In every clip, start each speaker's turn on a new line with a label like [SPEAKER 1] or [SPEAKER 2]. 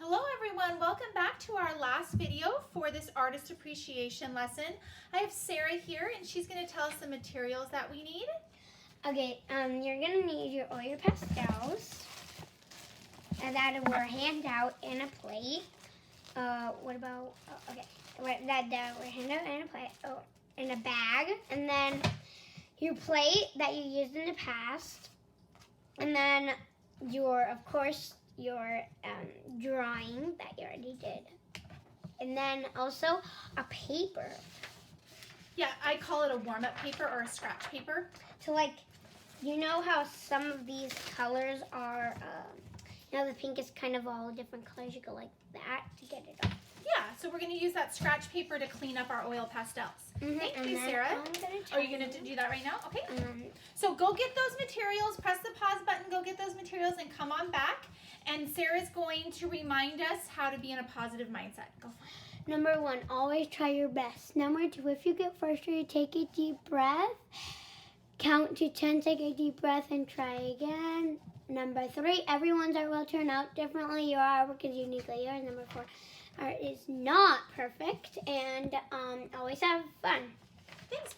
[SPEAKER 1] Hello everyone, welcome back to our last video for this artist appreciation lesson. I have Sarah here and she's going to tell us the materials that we need.
[SPEAKER 2] Okay, you're going to need your oil pastels and that were handed out in a plate. What about, that were handed out in a plate, in a bag. And then your plate that you used in the past. And then of course, your drawing that you already did. And then also a paper.
[SPEAKER 1] Yeah, I call it a warm-up paper or a scratch paper.
[SPEAKER 2] So like, you know how some of these colors are, the pink is kind of all different colors. You go like that to get it off.
[SPEAKER 1] Yeah, so we're going to use that scratch paper to clean up our oil pastels. Thank you, Sarah. Are you going to do that right now? Okay. So go get those materials, press the pause button, go get those materials and come on back. And Sarah's going to remind us how to be in a positive mindset. Go for it.
[SPEAKER 2] Number 1, always try your best. Number 2, if you get frustrated, take a deep breath. Count to 10, take a deep breath and try again. Number 3, everyone's art will turn out differently. Your artwork is uniquely yours. Number 4, art is not perfect. And always have fun.
[SPEAKER 1] Thanks.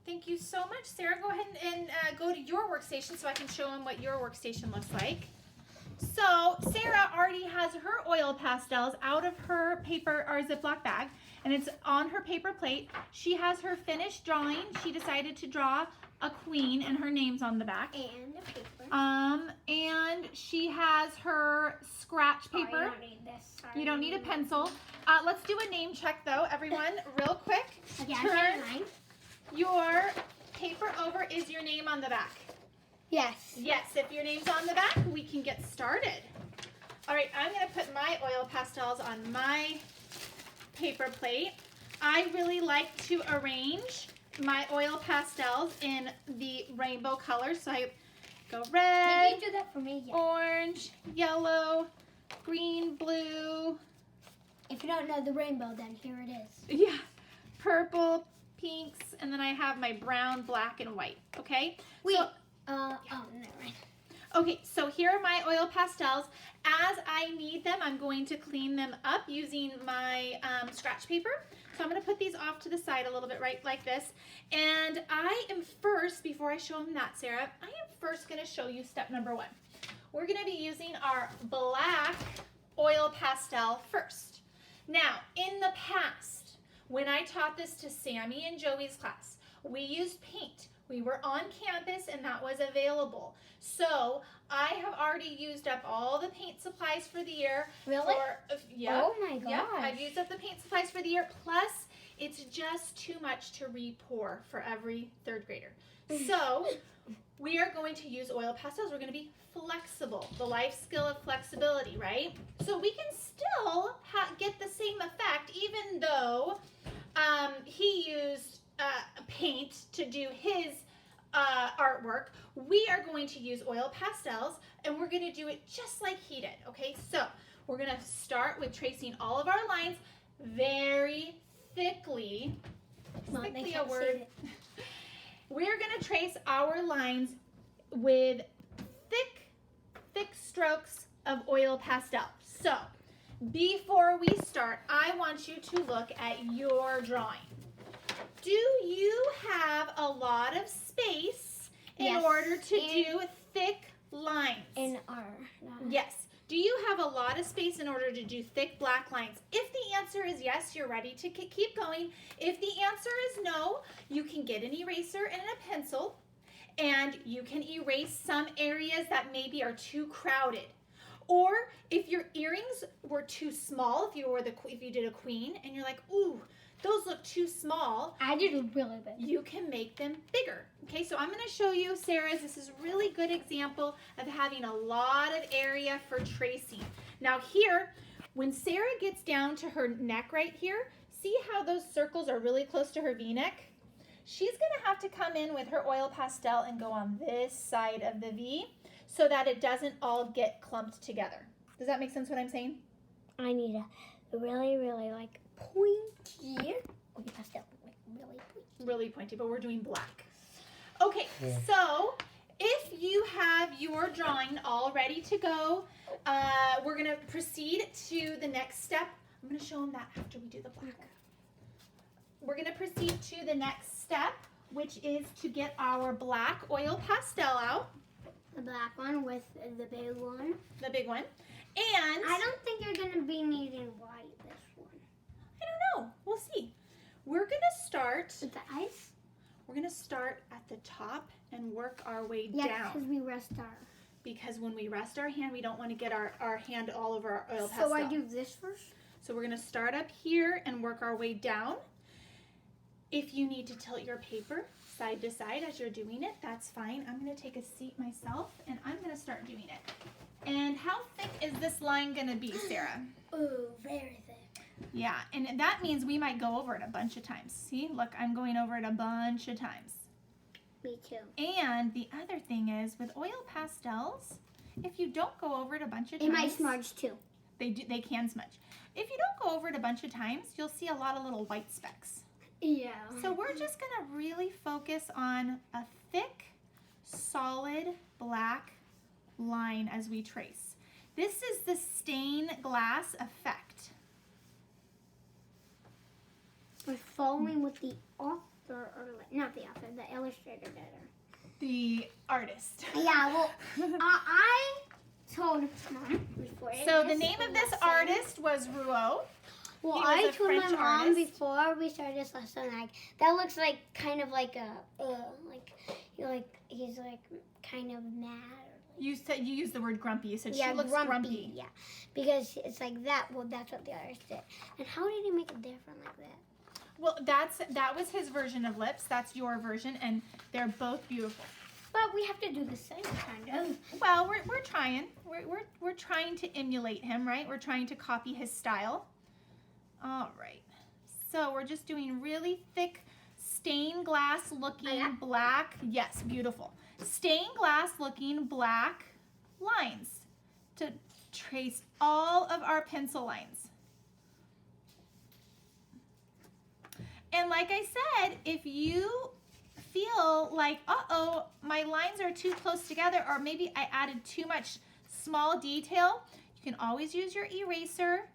[SPEAKER 1] Thank you so much, Sarah. Go ahead and go to your workstation so I can show them what your workstation looks like. So Sarah already has her oil pastels out of her paper or Ziploc bag, and it's on her paper plate. She has her finished drawing. She decided to draw a queen, and her name's on the back.
[SPEAKER 2] And a paper.
[SPEAKER 1] And she has her scratch paper.
[SPEAKER 2] Oh, you don't need this. Sorry.
[SPEAKER 1] You don't need a pencil. Let's do a name check though, everyone, real quick.
[SPEAKER 2] Okay,
[SPEAKER 1] Turn your paper over. Is your name on the back?
[SPEAKER 2] Yes.
[SPEAKER 1] Yes, if your name's on the back, we can get started. All right, I'm going to put my oil pastels on my paper plate. I really like to arrange my oil pastels in the rainbow colors. So I go red,
[SPEAKER 2] Did you do that for me? Yeah.
[SPEAKER 1] orange, yellow, green, blue.
[SPEAKER 2] If you don't know the rainbow, then here it is.
[SPEAKER 1] Yeah, purple, pinks, and then I have my brown, black, and white. Okay?
[SPEAKER 2] Never mind.
[SPEAKER 1] Okay, so here are my oil pastels. As I need them, I'm going to clean them up using my scratch paper. So I'm going to put these off to the side a little bit, right like this. And I am first, before I show them that, Sarah, I am first going to show you step number 1. We're going to be using our black oil pastel first. Now, in the past, when I taught this to Sammy and Joey's class, we used paint. We were on campus and that was available. So I have already used up all the paint supplies for the year.
[SPEAKER 2] Really?
[SPEAKER 1] Yeah.
[SPEAKER 2] Oh my gosh.
[SPEAKER 1] Yeah, I've used up the paint supplies for the year. Plus, it's just too much to re-pour for every 3rd grader. So we are going to use oil pastels. We're going to be flexible. The life skill of flexibility, right? So we can still get the same effect even though he used paint to do his artwork. We are going to use oil pastels and we're going to do it just like he did. Okay, so we're going to start with tracing all of our lines very thickly. Thickly a word. We're going to trace our lines with thick strokes of oil pastel. So before we start, I want you to look at your drawing. Do you have a lot of space in order to do thick lines?
[SPEAKER 2] In our.
[SPEAKER 1] Yes. Do you have a lot of space in order to do thick black lines? If the answer is yes, you're ready to keep going. If the answer is no, you can get an eraser and a pencil, and you can erase some areas that maybe are too crowded. Or if your earrings were too small, if you did a queen and you're like, ooh, those look too small.
[SPEAKER 2] I did really big.
[SPEAKER 1] You can make them bigger. Okay, so I'm going to show you, Sarah's. This is a really good example of having a lot of area for tracing. Now here, when Sarah gets down to her neck right here, see how those circles are really close to her V-neck? She's going to have to come in with her oil pastel and go on this side of the V so that it doesn't all get clumped together. Does that make sense what I'm saying?
[SPEAKER 2] I need a really like pointy oil pastel. Like really pointy.
[SPEAKER 1] Really pointy, but we're doing black. Okay, so if you have your drawing all ready to go, we're going to proceed to the next step. I'm going to show them that after we do the black. We're going to proceed to the next step, which is to get our black oil pastel out.
[SPEAKER 2] The black one with the big one.
[SPEAKER 1] The big one. And
[SPEAKER 2] I don't think you're going to be needing white this one.
[SPEAKER 1] I don't know. We'll see. We're going to start
[SPEAKER 2] With the ice?
[SPEAKER 1] We're going to start at the top and work our way
[SPEAKER 2] Yeah,
[SPEAKER 1] down.
[SPEAKER 2] because we rest our...
[SPEAKER 1] Because when we rest our hand, we don't want to get our hand all over our oil pastel.
[SPEAKER 2] So I do this first?
[SPEAKER 1] So we're going to start up here and work our way down. If you need to tilt your paper side to side as you're doing it, that's fine. I'm going to take a seat myself and I'm going to start doing it. And how thick is this line going to be, Sarah?
[SPEAKER 2] Ooh, very thick.
[SPEAKER 1] Yeah, and that means we might go over it a bunch of times. See, look, I'm going over it a bunch of times.
[SPEAKER 2] Me too.
[SPEAKER 1] And the other thing is, with oil pastels, if you don't go over it a bunch of times...
[SPEAKER 2] It might smudge too.
[SPEAKER 1] They can smudge. If you don't go over it a bunch of times, you'll see a lot of little white specks.
[SPEAKER 2] Yeah.
[SPEAKER 1] So we're just going to really focus on a thick, solid black line as we trace. This is the stained glass effect.
[SPEAKER 2] We're following with the author, or not the author, the illustrator did it.
[SPEAKER 1] The artist.
[SPEAKER 2] Yeah, well, I told Mom before.
[SPEAKER 1] So the name of this artist was Rouault.
[SPEAKER 2] Well,
[SPEAKER 1] He was
[SPEAKER 2] I
[SPEAKER 1] a
[SPEAKER 2] told my
[SPEAKER 1] French
[SPEAKER 2] mom
[SPEAKER 1] artist.
[SPEAKER 2] before we started this lesson, like, that looks like kind of like a, he's like kind of mad.
[SPEAKER 1] You said you used the word grumpy. You said
[SPEAKER 2] Yeah,
[SPEAKER 1] she looks grumpy.
[SPEAKER 2] Yeah, because it's like that. Well, that's what the artist did. And how did he make it different like that?
[SPEAKER 1] Well, that was his version of lips. That's your version, and they're both beautiful.
[SPEAKER 2] But we have to do the same kind of.
[SPEAKER 1] Well, we're trying. We're trying to emulate him, right? We're trying to copy his style. All right. So we're just doing really thick stained glass looking black. Yes, beautiful. Stained glass looking black lines to trace all of our pencil lines. And like I said, if you feel like, uh-oh, my lines are too close together, or maybe I added too much small detail, you can always use your eraser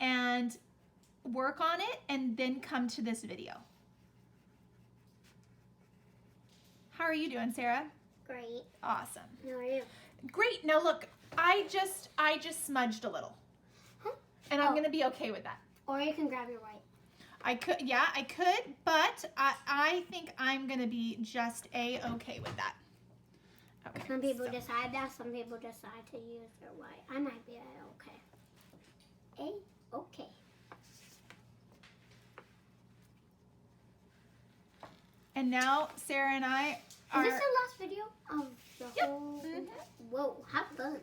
[SPEAKER 1] and work on it and then come to this video. How are you doing, Sarah?
[SPEAKER 2] Great.
[SPEAKER 1] Awesome.
[SPEAKER 2] How are you?
[SPEAKER 1] Great. Now look, I just smudged a little.
[SPEAKER 2] Huh?
[SPEAKER 1] And I'm going to be okay with that.
[SPEAKER 2] Or you can grab your white.
[SPEAKER 1] I could, but I think I'm going to be just A-okay with that. Okay.
[SPEAKER 2] Some people
[SPEAKER 1] so-
[SPEAKER 2] decide that. Some people decide to use their white. I might be A-okay. A-okay.
[SPEAKER 1] And now Sarah and I are...
[SPEAKER 2] Is this the last video of the
[SPEAKER 1] Yep.
[SPEAKER 2] whole...
[SPEAKER 1] Mhm.
[SPEAKER 2] Whoa, have fun.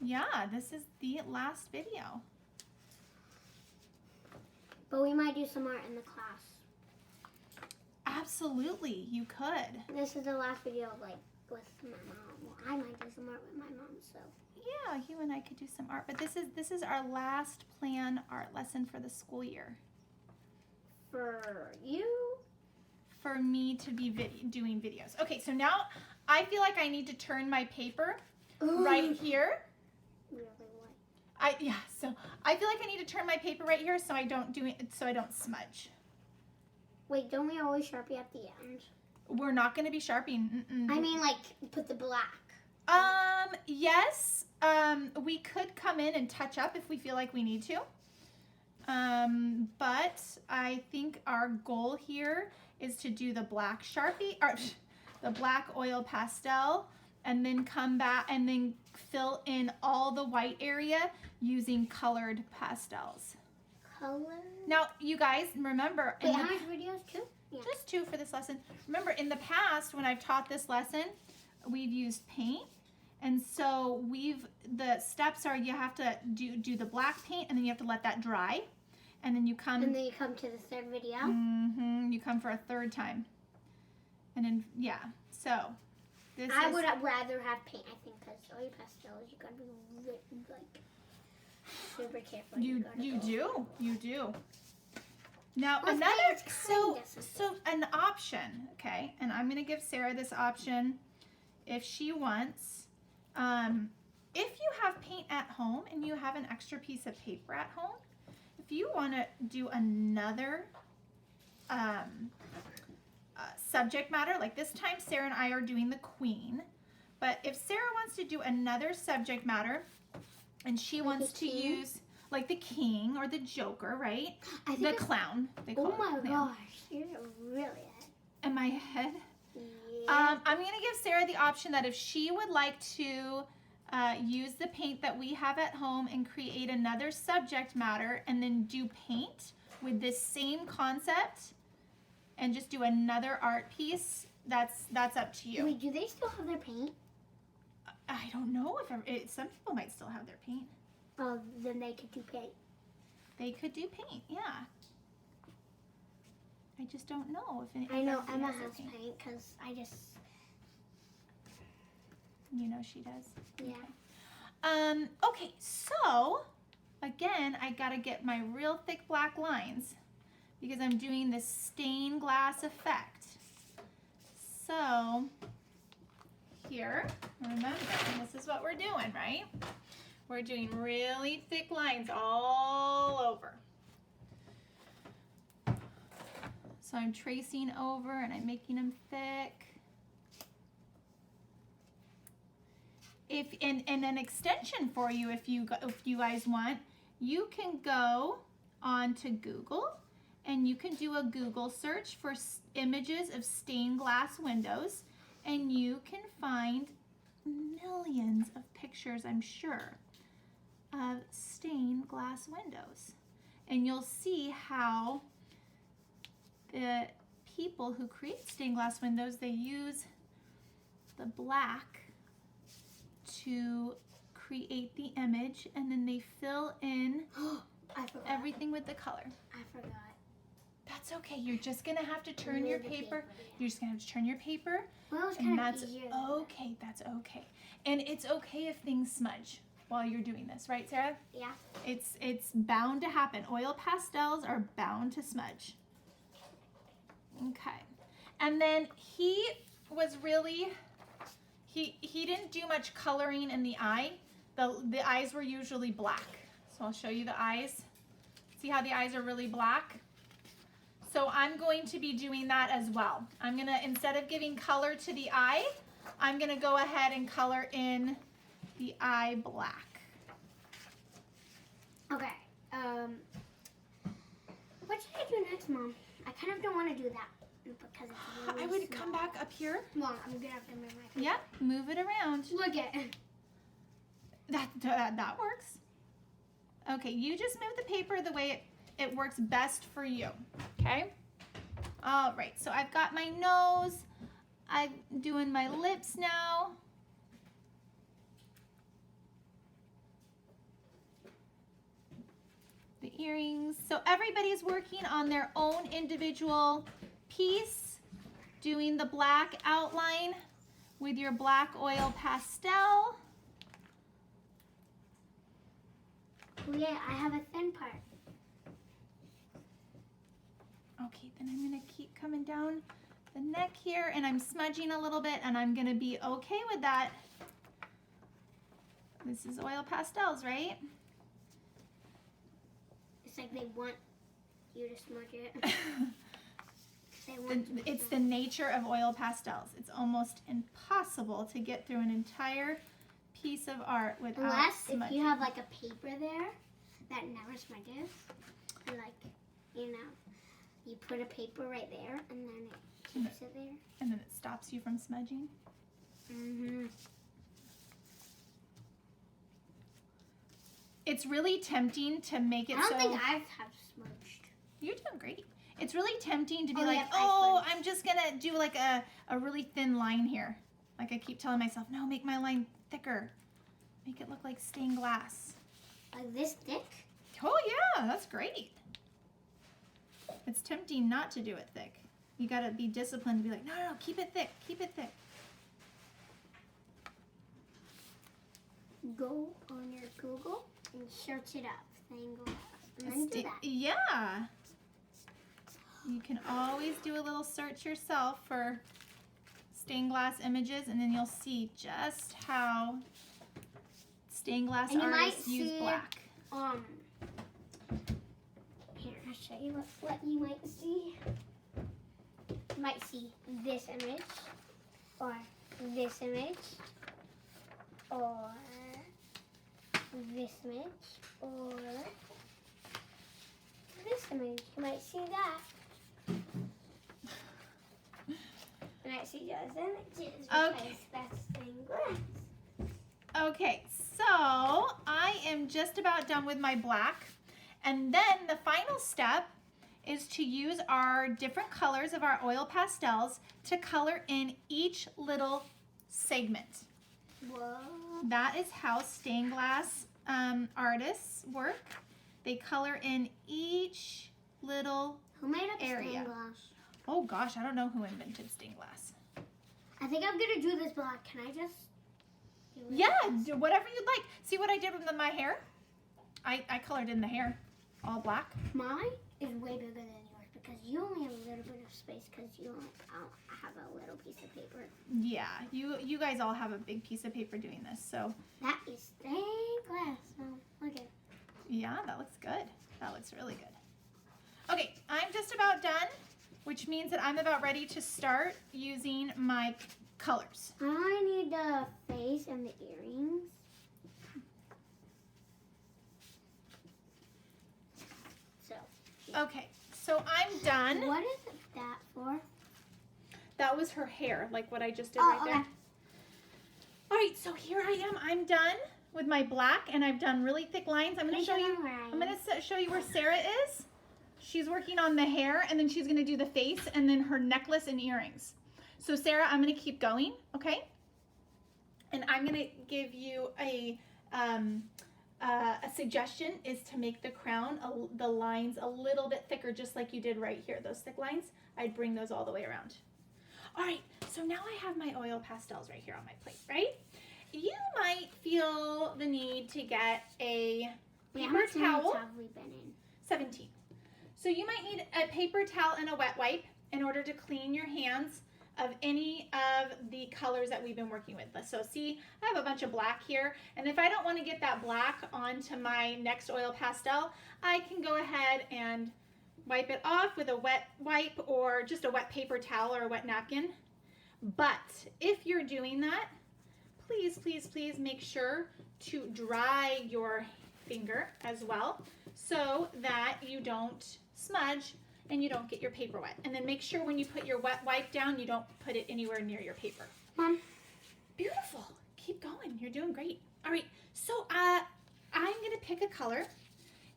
[SPEAKER 1] Yeah, this is the last video.
[SPEAKER 2] But we might do some art in the class.
[SPEAKER 1] Absolutely, you could.
[SPEAKER 2] This is the last video, like, with my mom. Well, I might do some art with my mom, so.
[SPEAKER 1] Yeah, you and I could do some art, but this is our last plan art lesson for the school year.
[SPEAKER 2] For you?
[SPEAKER 1] For me to be doing videos. Okay, so now I feel like I need to turn my paper right here.
[SPEAKER 2] Really white.
[SPEAKER 1] So I feel like I need to turn my paper right here so I don't smudge.
[SPEAKER 2] Wait, don't we always Sharpie at the end?
[SPEAKER 1] We're not going to be sharpieing.
[SPEAKER 2] I mean, like, put the black.
[SPEAKER 1] Yes. We could come in and touch up if we feel like we need to. But I think our goal here is to do the black Sharpie, or the black oil pastel, and then come back and then fill in all the white area using colored pastels.
[SPEAKER 2] Color?
[SPEAKER 1] Now, you guys, remember...
[SPEAKER 2] Wait, how much videos? 2? Yeah.
[SPEAKER 1] Just 2 for this lesson. Remember, in the past, when I've taught this lesson, we've used paint. And so the steps are you have to do the black paint, and then you have to let that dry. And then you come...
[SPEAKER 2] And then you come to the third video?
[SPEAKER 1] You come for a third time. And then, yeah. So,
[SPEAKER 2] I would rather have paint, I think, because oil pastels, you gotta be, like, super careful.
[SPEAKER 1] You do. Now,
[SPEAKER 2] Well,
[SPEAKER 1] another...
[SPEAKER 2] it's
[SPEAKER 1] So,
[SPEAKER 2] kinda
[SPEAKER 1] an option, okay? And I'm going to give Sarah this option. if she wants, if you have paint at home and you have an extra piece of paper at home, if you want to do another subject matter, like this time Sarah and I are doing the Queen, but if Sarah wants to do another subject matter and she wants to use like the King or the Joker, right? The clown. They call it
[SPEAKER 2] my
[SPEAKER 1] the clown.
[SPEAKER 2] gosh, you're really ahead.
[SPEAKER 1] Am I ahead?
[SPEAKER 2] Yeah.
[SPEAKER 1] I'm going to give Sarah the option that if she would like to use the paint that we have at home and create another subject matter and then do paint with this same concept and just do another art piece, that's up to you.
[SPEAKER 2] Wait, do they still have their paint?
[SPEAKER 1] I don't know if some people might still have their paint.
[SPEAKER 2] Oh, then they could do paint.
[SPEAKER 1] They could do paint, yeah. I just don't know if any.
[SPEAKER 2] I know Emma
[SPEAKER 1] has their
[SPEAKER 2] has paint because I just.
[SPEAKER 1] You know she does.
[SPEAKER 2] Yeah.
[SPEAKER 1] Okay, so again, I gotta get my real thick black lines because I'm doing this stained glass effect. So here, remember, this is what we're doing, right? We're doing really thick lines all over. So I'm tracing over and I'm making them thick. And an extension for you, if you guys want, you can go onto Google and you can do a Google search for images of stained glass windows, and you can find millions of pictures, I'm sure, of stained glass windows. And you'll see how the people who create stained glass windows, they use the black to create the image, and then they fill in everything with the color.
[SPEAKER 2] I forgot.
[SPEAKER 1] That's okay. You're just gonna have to turn your paper. You're just gonna have to turn your paper,
[SPEAKER 2] Well, it's
[SPEAKER 1] and
[SPEAKER 2] kind
[SPEAKER 1] that's
[SPEAKER 2] of easier.
[SPEAKER 1] okay. That's okay. And it's okay if things smudge while you're doing this, right, Sarah?
[SPEAKER 2] Yeah.
[SPEAKER 1] It's bound to happen. Oil pastels are bound to smudge. Okay. And then he was really. He didn't do much coloring in the eye. The eyes were usually black. So I'll show you the eyes. See how the eyes are really black? So I'm going to be doing that as well. I'm gonna, instead of giving color to the eye, I'm gonna go ahead and color in the eye black.
[SPEAKER 2] Okay. What should I do next, Mom? I kind of don't want to do that because it's really
[SPEAKER 1] I would
[SPEAKER 2] small.
[SPEAKER 1] come back up here.
[SPEAKER 2] Mom, I'm gonna have to move my paper.
[SPEAKER 1] Yep, move it around.
[SPEAKER 2] Look at it.
[SPEAKER 1] That works. Okay, you just move the paper the way it works best for you, okay? All right, so I've got my nose. I'm doing my lips now. The earrings. So everybody's working on their own individual piece, doing the black outline with your black oil pastel.
[SPEAKER 2] Oh yeah, I have a thin part.
[SPEAKER 1] Okay, then I'm gonna keep coming down the neck here, and I'm smudging a little bit, and I'm gonna be okay with that. This is oil pastels, right?
[SPEAKER 2] It's like they want you to smudge it. They want you to
[SPEAKER 1] It's the nature of oil pastels. It's almost impossible to get through an entire piece of art without
[SPEAKER 2] Unless
[SPEAKER 1] smudging.
[SPEAKER 2] if you have like a paper there that never smudges, and like, you know, you put a paper right there and then it keeps it there.
[SPEAKER 1] And then it stops you from smudging.
[SPEAKER 2] Mm-hmm.
[SPEAKER 1] It's really tempting to make it
[SPEAKER 2] I don't
[SPEAKER 1] so...
[SPEAKER 2] think I've have smudged.
[SPEAKER 1] You're doing great. It's really tempting to be
[SPEAKER 2] Oh,
[SPEAKER 1] like,
[SPEAKER 2] yeah,
[SPEAKER 1] oh,
[SPEAKER 2] I
[SPEAKER 1] I'm just gonna do like a really thin line here. Like I keep telling myself, no, make my line thicker. Make it look like stained glass.
[SPEAKER 2] Like this thick?
[SPEAKER 1] Oh yeah, that's great. It's tempting not to do it thick. You gotta be disciplined to be like, no, keep it thick, keep it thick.
[SPEAKER 2] Go on your Google and search it up. Stained glass. And then do that.
[SPEAKER 1] Yeah. You can always do a little search yourself for stained glass images, and then you'll see just how stained glass
[SPEAKER 2] And you
[SPEAKER 1] artists
[SPEAKER 2] might
[SPEAKER 1] use
[SPEAKER 2] see,
[SPEAKER 1] black.
[SPEAKER 2] Here, I'll show you what you might see. You might see this image, or this image, or this image, or this image. You might see that. You might see those images because that's stained glass.
[SPEAKER 1] Okay, so I am just about done with my black. And then the final step is to use our different colors of our oil pastels to color in each little segment.
[SPEAKER 2] Whoa.
[SPEAKER 1] That is how stained glass artists work. They color in each little
[SPEAKER 2] Who made up
[SPEAKER 1] area.
[SPEAKER 2] stained glass?
[SPEAKER 1] Oh gosh, I don't know who invented stained glass.
[SPEAKER 2] I think I'm gonna do this black. Can I just do it?
[SPEAKER 1] Yeah, do whatever you'd like. See what I did with my hair? I colored in the hair, all black.
[SPEAKER 2] Mine is way bigger than yours because you only have a little bit of space because you don't have a little piece of paper.
[SPEAKER 1] Yeah, you guys all have a big piece of paper doing this, so.
[SPEAKER 2] That is stained glass. Oh, okay.
[SPEAKER 1] Yeah, that looks good. That looks really good. Okay, I'm just about done, which means that I'm about ready to start using my colors.
[SPEAKER 2] I need the face and the earrings. So.
[SPEAKER 1] Okay, so I'm done.
[SPEAKER 2] What is that for?
[SPEAKER 1] That was her hair, like what I just did
[SPEAKER 2] Oh,
[SPEAKER 1] right there.
[SPEAKER 2] okay.
[SPEAKER 1] All right, so here I am. I'm done with my black, and I've done really thick lines. I'm going to show you. I'm going to show you where Sarah is. She's working on the hair, and then she's going to do the face, and then her necklace and earrings. So Sarah, I'm going to keep going, okay? And I'm going to give you a suggestion is to make the crown, the lines a little bit thicker, just like you did right here. Those thick lines, I'd bring those all the way around. All right, so now I have my oil pastels right here on my plate, right? You might feel the need to get a paper towel.
[SPEAKER 2] Have we been in?
[SPEAKER 1] 17. So you might need a paper towel and a wet wipe in order to clean your hands of any of the colors that we've been working with. So see, I have a bunch of black here, and if I don't want to get that black onto my next oil pastel, I can go ahead and wipe it off with a wet wipe or just a wet paper towel or a wet napkin. But if you're doing that, please, please, please make sure to dry your finger as well so that you don't smudge and you don't get your paper wet. And then make sure when you put your wet wipe down, you don't put it anywhere near your paper.
[SPEAKER 2] Mom.
[SPEAKER 1] Beautiful. Keep going. You're doing great. All right. So I'm going to pick a color,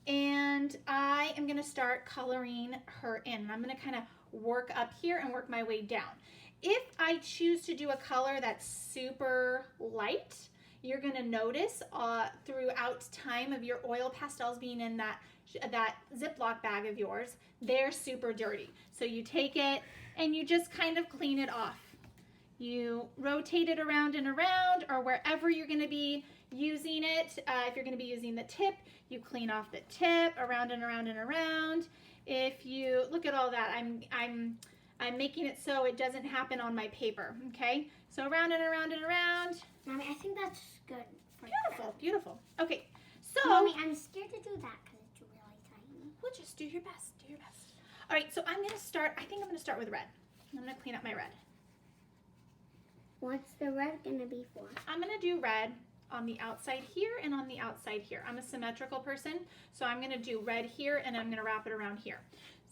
[SPEAKER 1] and I am going to start coloring her in. I'm going to kind of work up here and work my way down. If I choose to do a color that's super light, you're going to notice throughout time of your oil pastels being in that Ziploc bag of yours, they're super dirty. So you take it and you just kind of clean it off. You rotate it around and around, or wherever you're going to be using it. If you're going to be using the tip, you clean off the tip around and around and around. If you look at all that, I'm making it so it doesn't happen on my paper. Okay, so around and around and around.
[SPEAKER 2] Mommy, I think that's good.
[SPEAKER 1] Beautiful, beautiful. Okay, so
[SPEAKER 2] Mommy, I'm scared to do that because it's really tiny.
[SPEAKER 1] well, just do your best. Do your best. All right, so I'm going to start. I think I'm going to start with red. I'm going to clean up my red.
[SPEAKER 2] What's the red gonna be for?
[SPEAKER 1] I'm going to do red on the outside here and on the outside here. I'm a symmetrical person, so I'm going to do red here and I'm going to wrap it around here.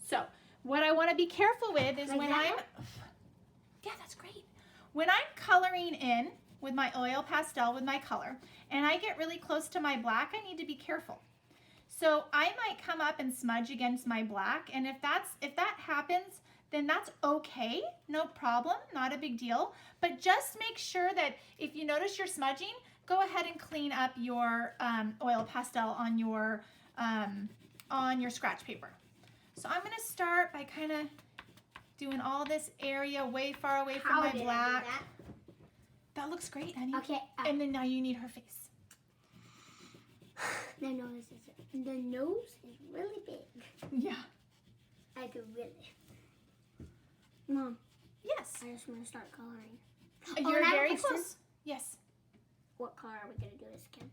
[SPEAKER 1] So what I want to be careful with is when I'm, yeah, that's great. When I'm coloring in with my oil pastel with my color and I get really close to my black, I need to be careful. So I might come up and smudge against my black, and if that happens, then that's okay, no problem, not a big deal. But just make sure that if you notice you're smudging, go ahead and clean up your oil pastel on your scratch paper. So I'm gonna start by kind of doing all this area way far away from my black. That looks great, honey.
[SPEAKER 2] Okay.
[SPEAKER 1] And then now you need her face.
[SPEAKER 2] The nose is really big.
[SPEAKER 1] Yeah.
[SPEAKER 2] Like really. Mom.
[SPEAKER 1] Yes.
[SPEAKER 2] I just want to start coloring.
[SPEAKER 1] You're
[SPEAKER 2] and I have a
[SPEAKER 1] very
[SPEAKER 2] question.
[SPEAKER 1] close. Yes.
[SPEAKER 2] What color are we going to do this skin?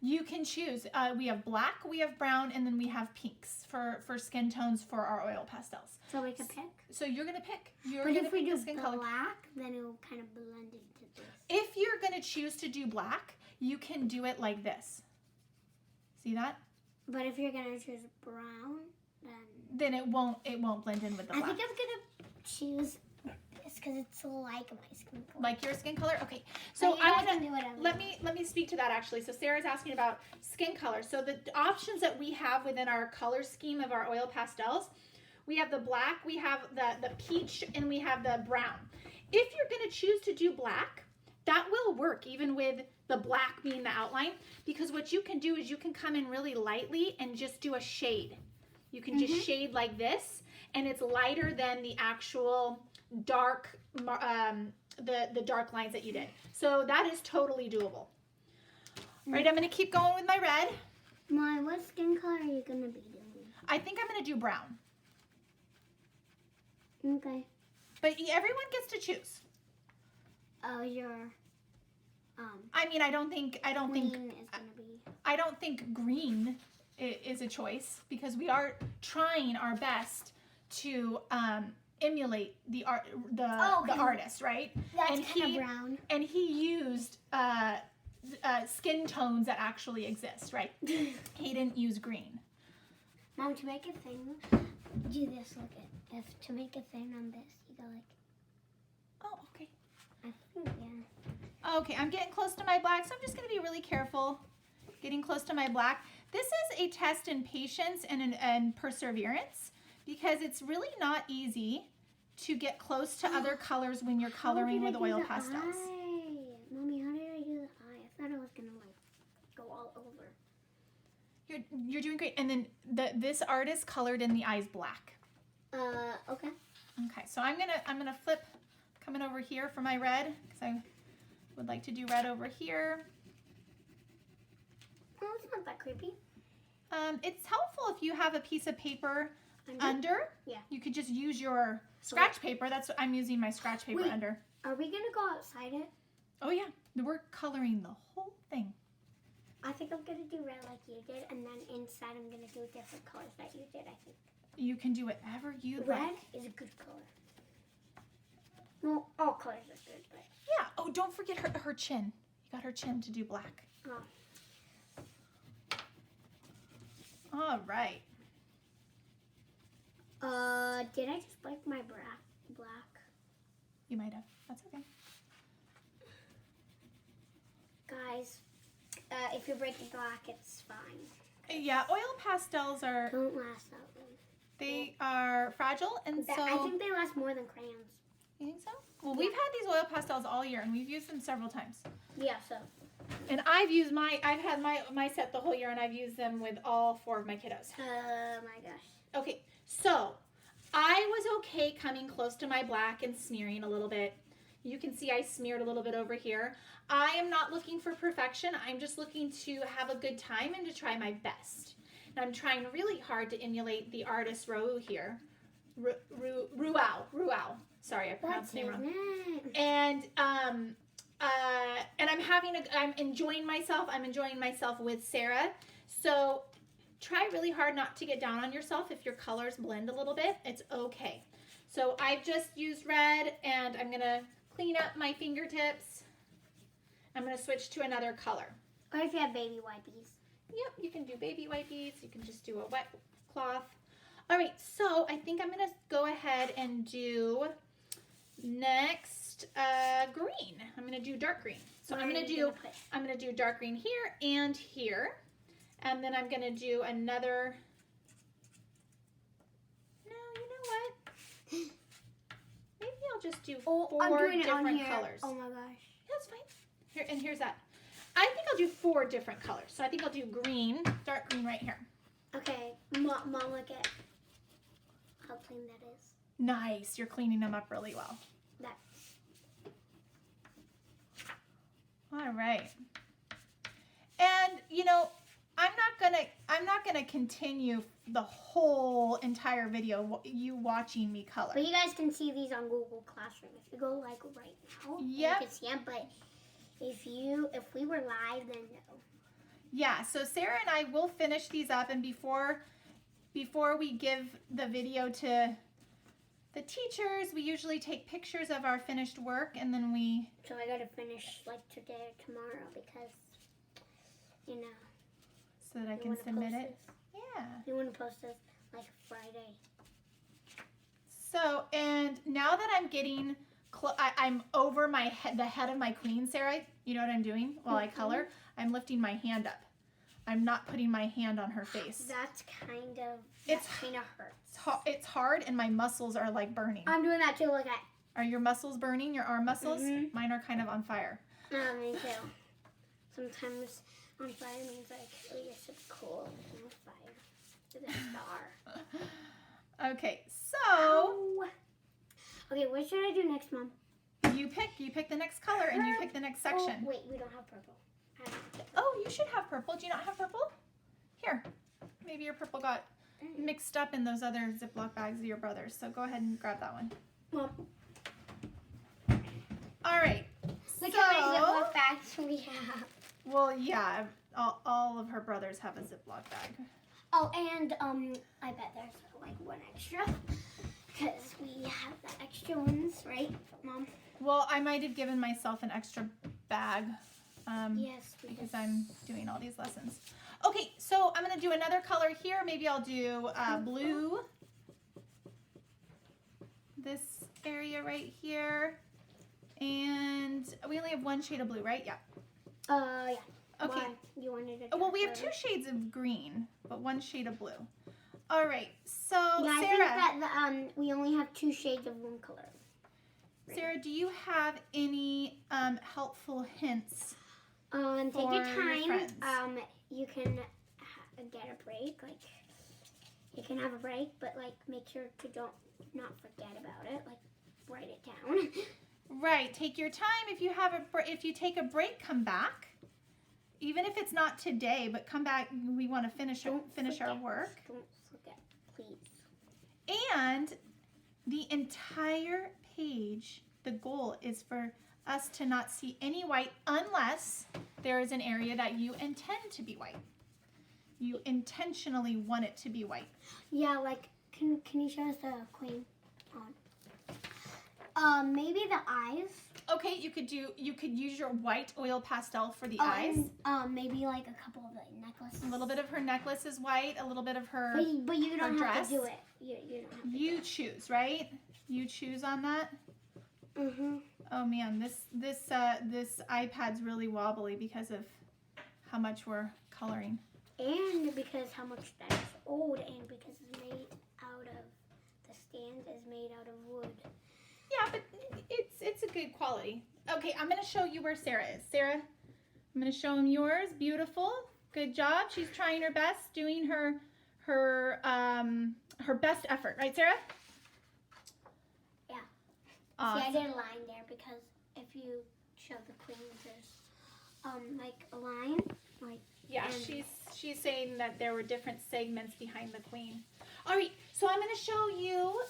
[SPEAKER 1] You can choose. We have black, we have brown, and then we have pinks for skin tones for our oil pastels.
[SPEAKER 2] So we can pick?
[SPEAKER 1] So you're going to pick.
[SPEAKER 2] But if we do black, then it will kind of blend into this.
[SPEAKER 1] If you're going to choose to do black, you can do it like this. See that?
[SPEAKER 2] But if you're going to choose brown,
[SPEAKER 1] then it won't blend in with the black.
[SPEAKER 2] I think I'm going to choose this because it's like my skin color.
[SPEAKER 1] Like your skin color? Okay. So I want to let me speak to that actually. So Sarah's asking about skin color. So the options that we have within our color scheme of our oil pastels, we have the black, we have the peach, and we have the brown. If you're going to choose to do black, that will work even with the black being the outline, because what you can do is you can come in really lightly and just do a shade. You can just shade like this, and it's lighter than the actual dark, the dark lines that you did. So that is totally doable. All right, I'm going to keep going with my red.
[SPEAKER 2] Mom, what skin color are you going to be doing?
[SPEAKER 1] I think I'm going to do brown.
[SPEAKER 2] Okay.
[SPEAKER 1] But everyone gets to choose.
[SPEAKER 2] Oh, your
[SPEAKER 1] I mean, I don't think
[SPEAKER 2] green is going to be.
[SPEAKER 1] I don't think green is a choice, because we are trying our best to emulate the artist, right?
[SPEAKER 2] That's kind of brown.
[SPEAKER 1] And he used skin tones that actually exist, right? He didn't use green.
[SPEAKER 2] Mom, to make a thing, do this. Look at to make a thing on this, you go like.
[SPEAKER 1] Oh, okay.
[SPEAKER 2] I think
[SPEAKER 1] Okay, I'm getting close to my black, so I'm just going to be really careful getting close to my black. This is a test in patience and perseverance, because it's really not easy to get close to other colors when you're coloring with oil pastels.
[SPEAKER 2] Mommy, how did I do the eye? I thought I was going to like go all over.
[SPEAKER 1] You're doing great. And then this artist colored in the eyes black.
[SPEAKER 2] Okay.
[SPEAKER 1] Okay, so I'm gonna flip, coming over here for my red, because I would like to do red over here.
[SPEAKER 2] Oh, it's not that creepy.
[SPEAKER 1] It's helpful if you have a piece of paper under.
[SPEAKER 2] Yeah.
[SPEAKER 1] You could just use your scratch paper. That's what I'm using, my scratch paper under.
[SPEAKER 2] Are we gonna go outside it?
[SPEAKER 1] Oh yeah, we're coloring the whole thing.
[SPEAKER 2] I think I'm gonna do red like you did, and then inside I'm gonna do different colors that you did, I think.
[SPEAKER 1] You can do whatever you like.
[SPEAKER 2] Red is a good color. Well, all colors are good, but...
[SPEAKER 1] Yeah. Oh, don't forget her chin. You got her chin to do black.
[SPEAKER 2] Oh.
[SPEAKER 1] All right.
[SPEAKER 2] Did I just break my black?
[SPEAKER 1] You might have. That's okay.
[SPEAKER 2] Guys, if you break the black, it's fine.
[SPEAKER 1] Yeah, oil pastels
[SPEAKER 2] Don't last that long.
[SPEAKER 1] They are fragile, and so...
[SPEAKER 2] I think they last more than crayons.
[SPEAKER 1] You think so? Well, we've had these oil pastels all year, and we've used them several times.
[SPEAKER 2] Yeah, so.
[SPEAKER 1] And I've had my set the whole year, and I've used them with all 4 of my kiddos.
[SPEAKER 2] Oh my gosh.
[SPEAKER 1] Okay, so I was okay coming close to my black and smearing a little bit. You can see I smeared a little bit over here. I am not looking for perfection. I'm just looking to have a good time and to try my best. And I'm trying really hard to emulate the artist Rouault here. Rouault. Sorry, I pronounced his name wrong. And I'm enjoying myself. I'm enjoying myself with Sarah. So try really hard not to get down on yourself if your colors blend a little bit. It's okay. So I've just used red, and I'm gonna clean up my fingertips. I'm gonna switch to another color.
[SPEAKER 2] Or if you have baby wipies.
[SPEAKER 1] Yep, you can do baby wipies. You can just do a wet cloth. All right, so I think I'm gonna go ahead and do next green. I'm gonna do dark green. So I'm gonna do dark green here and here, and then I'm gonna do another. No, you know what? Maybe I'll just do 4 different colors.
[SPEAKER 2] Oh my gosh.
[SPEAKER 1] That's fine. Here, and here's that. I think I'll do 4 different colors. So I think I'll do green, dark green right here.
[SPEAKER 2] Okay, Mom, look at how clean that is.
[SPEAKER 1] Nice. You're cleaning them up really well. All right. And, you know, I'm not gonna continue the whole entire video you watching me color.
[SPEAKER 2] But you guys can see these on Google Classroom. If you go like right now,
[SPEAKER 1] Yep.
[SPEAKER 2] you can see them. But if we were live, then no.
[SPEAKER 1] Yeah, so Sarah and I will finish these up, and before we give the video to the teachers, we usually take pictures of our finished work, and then we...
[SPEAKER 2] So I gotta finish like today or tomorrow because, you know.
[SPEAKER 1] So that I can submit it. Yeah.
[SPEAKER 2] You want to post this like Friday.
[SPEAKER 1] So, and now that I'm getting, I'm over the head of my queen, Sarah, you know what I'm doing while I color? I'm lifting my hand up. I'm not putting my hand on her face.
[SPEAKER 2] That kind of hurts.
[SPEAKER 1] It's hard, and my muscles are like burning.
[SPEAKER 2] I'm doing that too. Look at.
[SPEAKER 1] Are your muscles burning? Your arm muscles?
[SPEAKER 2] Mm-hmm.
[SPEAKER 1] Mine are kind of on fire.
[SPEAKER 2] Me too. Sometimes on fire means like, oh, you're so cool. I'm on fire. With a star.
[SPEAKER 1] Okay, so
[SPEAKER 2] Ow. Okay, what should I do next, Mom?
[SPEAKER 1] you pick the next color, and you pick the next section.
[SPEAKER 2] Oh, wait, we don't have purple.
[SPEAKER 1] Oh, you should have purple. Do you not have purple? Here. Maybe your purple got mixed up in those other Ziploc bags of your brother's. So go ahead and grab that one.
[SPEAKER 2] Mom.
[SPEAKER 1] All right.
[SPEAKER 2] Look how many Ziploc bags we have.
[SPEAKER 1] Well, yeah. All of her brothers have a Ziploc bag.
[SPEAKER 2] Oh, and I bet there's like one extra. Because we have the extra ones, right, Mom?
[SPEAKER 1] Well, I might have given myself an extra bag.
[SPEAKER 2] Yes,
[SPEAKER 1] because I'm doing all these lessons. Okay, so I'm going to do another color here. Maybe I'll do blue. This area right here. And we only have one shade of blue, right? Yeah.
[SPEAKER 2] Yeah.
[SPEAKER 1] Okay.
[SPEAKER 2] Why? You wanted to
[SPEAKER 1] Well, we have 2 shades of green, but 1 shade of blue. All right, so
[SPEAKER 2] yeah,
[SPEAKER 1] Sarah.
[SPEAKER 2] I think that we only have 2 shades of one color.
[SPEAKER 1] Sarah, do you have any helpful hints?
[SPEAKER 2] Take
[SPEAKER 1] for
[SPEAKER 2] your
[SPEAKER 1] your
[SPEAKER 2] time.
[SPEAKER 1] friends?
[SPEAKER 2] You can get a break. Like, you can have a break, but like, make sure to not forget about it. Like, write it down.
[SPEAKER 1] Right. Take your time. If you take a break, come back. Even if it's not today, but come back. We want to finish our work.
[SPEAKER 2] Don't forget, please.
[SPEAKER 1] And the entire page, the goal is for us to not see any white unless there is an area that you intend to be white. You intentionally want it to be white.
[SPEAKER 2] Yeah, like, can you show us the queen on? Maybe the eyes.
[SPEAKER 1] Okay, you could use your white oil pastel for the eyes.
[SPEAKER 2] And, maybe like a couple of the necklaces.
[SPEAKER 1] A little bit of her necklace is white, a little bit of her
[SPEAKER 2] But you don't have
[SPEAKER 1] dress.
[SPEAKER 2] to do it. You don't have to.
[SPEAKER 1] You choose, right? You choose on that?
[SPEAKER 2] Mhm.
[SPEAKER 1] Oh man, this iPad's really wobbly because of how much we're coloring.
[SPEAKER 2] And because how much that is old, and because it's made out of, the stand is made out of wood.
[SPEAKER 1] Yeah, but it's a good quality. Okay, I'm gonna show you where Sarah is. Sarah, I'm gonna show him yours. Beautiful, good job. She's trying her best, doing her best effort, right, Sarah?
[SPEAKER 2] Yeah.
[SPEAKER 1] Awesome.
[SPEAKER 2] See, I did a line there because if you show the queen, there's like a line, like.
[SPEAKER 1] Yeah, she's saying that there were different segments behind the queen. All right, so I'm gonna show you.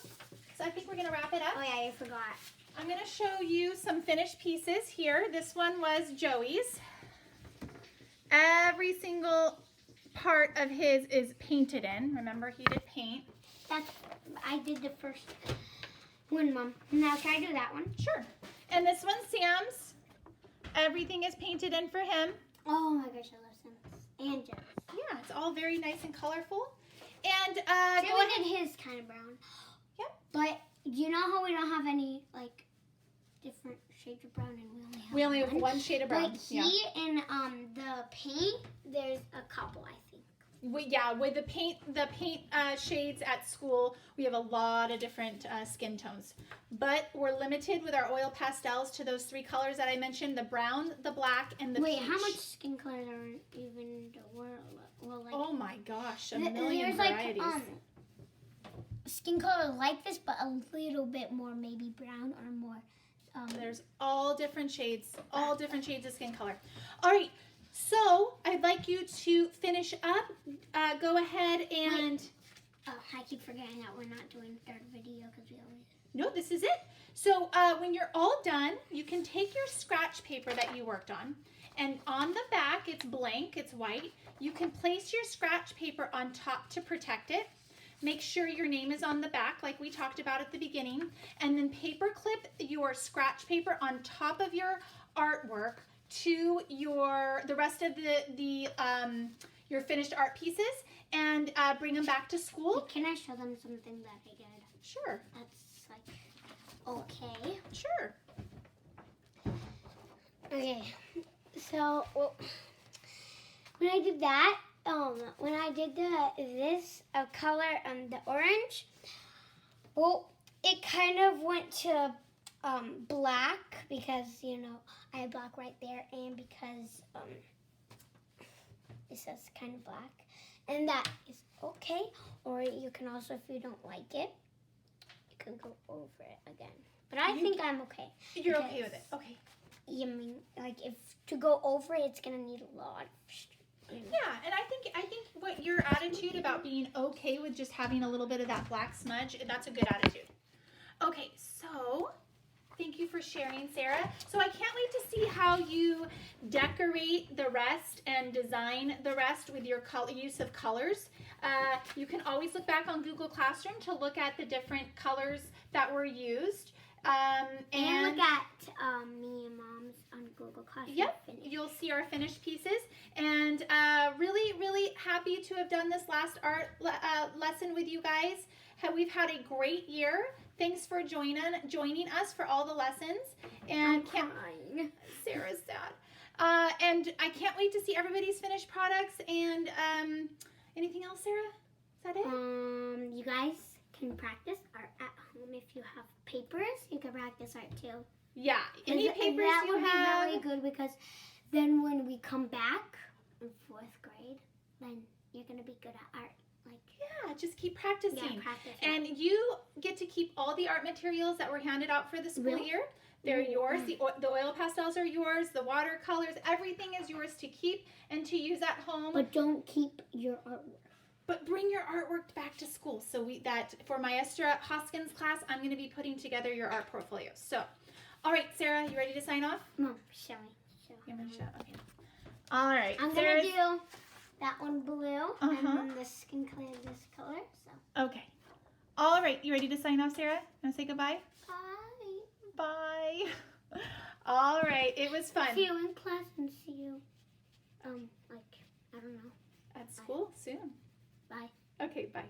[SPEAKER 1] So I think we're gonna wrap it up.
[SPEAKER 2] Oh yeah, you forgot.
[SPEAKER 1] I'm gonna show you some finished pieces here. This one was Joey's. Every single part of his is painted in. Remember, he did paint.
[SPEAKER 2] I did the first one, Mom. Now can I do that one?
[SPEAKER 1] Sure. And this one's Sam's. Everything is painted in for him.
[SPEAKER 2] Oh my gosh, I love Sims and Joe's.
[SPEAKER 1] Yeah, it's all very nice and colorful. And
[SPEAKER 2] Joey did his kind of brown.
[SPEAKER 1] Yep.
[SPEAKER 2] But you know how we don't have any like different shades of brown, and
[SPEAKER 1] we only have one shade of brown.
[SPEAKER 2] Like in the paint, there's a couple, I think.
[SPEAKER 1] With the paint shades at school, we have a lot of different skin tones. But we're limited with our oil pastels to those 3 colors that I mentioned: the brown, the black, and the peach.
[SPEAKER 2] Wait, how much skin colors are even in the world? Well, like,
[SPEAKER 1] oh my gosh, a million
[SPEAKER 2] there's
[SPEAKER 1] varieties.
[SPEAKER 2] Like skin color like this, but a little bit more maybe brown or more.
[SPEAKER 1] There's all different shades of skin color. All right, So I'd like you to finish up. Go ahead and...
[SPEAKER 2] Oh, I keep forgetting that we're not doing third video because we always...
[SPEAKER 1] No, this is it. So when you're all done, you can take your scratch paper that you worked on, and on the back, it's blank, it's white. You can place your scratch paper on top to protect it. Make sure your name is on the back like we talked about at the beginning, and then paper clip your scratch paper on top of your artwork to the rest of your finished art pieces, and bring them back to school.
[SPEAKER 2] Can I show them something that I did?
[SPEAKER 1] Sure.
[SPEAKER 2] That's like okay.
[SPEAKER 1] Sure.
[SPEAKER 2] Okay. So when I did that, when I did this color the orange, well, it kind of went to black because I have black right there, and because it says kind of black, and that is okay. Or you can also, if you don't like it, you can go over it again. But I think I'm okay.
[SPEAKER 1] You're okay with it. Okay.
[SPEAKER 2] I mean, like if to go over it, it's gonna need a lot.
[SPEAKER 1] Yeah, and I think what your attitude about being okay with just having a little bit of that black smudge, that's a good attitude. Okay, so thank you for sharing, Sarah. So I can't wait to see how you decorate the rest and design the rest with your use of colors. You can always look back on Google Classroom to look at the different colors that were used.
[SPEAKER 2] And look at me and Mom's on Google Classroom.
[SPEAKER 1] Yep, you'll see our finished pieces. And really, really happy to have done this last art lesson with you guys. We've had a great year. Thanks for joining us for all the lessons. And Sarah's sad. And I can't wait to see everybody's finished products. And anything else, Sarah? Is that it?
[SPEAKER 2] You guys can practice art at home. If you have papers, you can practice art too.
[SPEAKER 1] Yeah, any papers
[SPEAKER 2] that
[SPEAKER 1] you
[SPEAKER 2] would
[SPEAKER 1] have.
[SPEAKER 2] be really good, because then when we come back in 4th grade, then you're gonna be good at art. Like,
[SPEAKER 1] yeah, just keep practicing.
[SPEAKER 2] Yeah, practice.
[SPEAKER 1] And you get to keep all the art materials that were handed out for the school year. They're yours. The oil pastels are yours. The watercolors, everything is yours to keep and to use at home.
[SPEAKER 2] But don't keep your artwork.
[SPEAKER 1] But bring your artwork back to school. So for Maestra Hoskins' class, I'm going to be putting together your art portfolio. So, all right, Sarah, you ready to sign off?
[SPEAKER 2] Mom, show me.
[SPEAKER 1] You're going to show. Okay. All right.
[SPEAKER 2] I'm going to do that one blue, and then this can clear this color. So.
[SPEAKER 1] Okay. All right. You ready to sign off, Sarah? Want to say goodbye?
[SPEAKER 2] Bye.
[SPEAKER 1] Bye. All right. It was fun.
[SPEAKER 2] See you in class and see you, I don't know.
[SPEAKER 1] At school soon.
[SPEAKER 2] Bye.
[SPEAKER 1] Okay, bye.